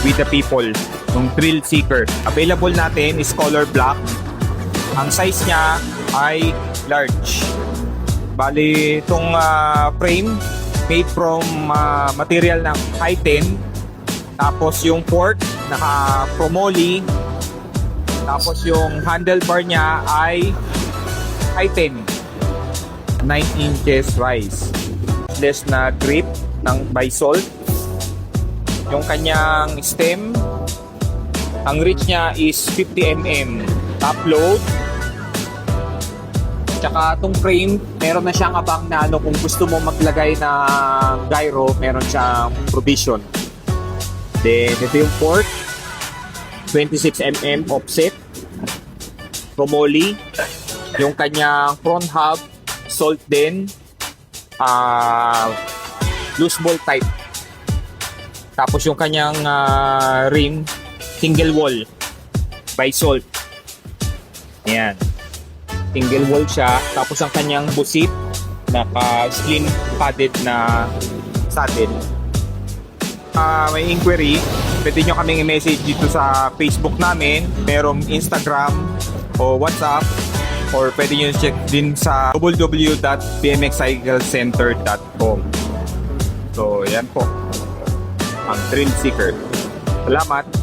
with the people, yung Thrill Seeker. Available natin is color black. Ang size niya ay large. Bali, itong frame made from material ng high-10. Tapos yung fork, naka-chromoly. Tapos yung handlebar niya ay high-10. 9 inches rise. Less na grip ng Bisol. Yung kanyang stem, ang reach niya is 50 mm. Top load. Tsaka itong frame, meron na siyang abang na kung gusto mo maglagay ng gyro, meron siyang provision. Then, ito yung fork. 26 mm offset. Chromoly. Yung kanyang front hub, salt din. Loose bolt type. Tapos yung kanyang rim, single wall by salt. Ayan. Single wall siya. Tapos ang kanyang busit, naka-slim padded na saddle. May inquiry, pwede nyo kaming i-message dito sa Facebook namin. Merong Instagram o WhatsApp. Or pwede nyo check din sa www.bmxcyclecenter.com. So, yan po. Ang Thrill Seeker. Salamat!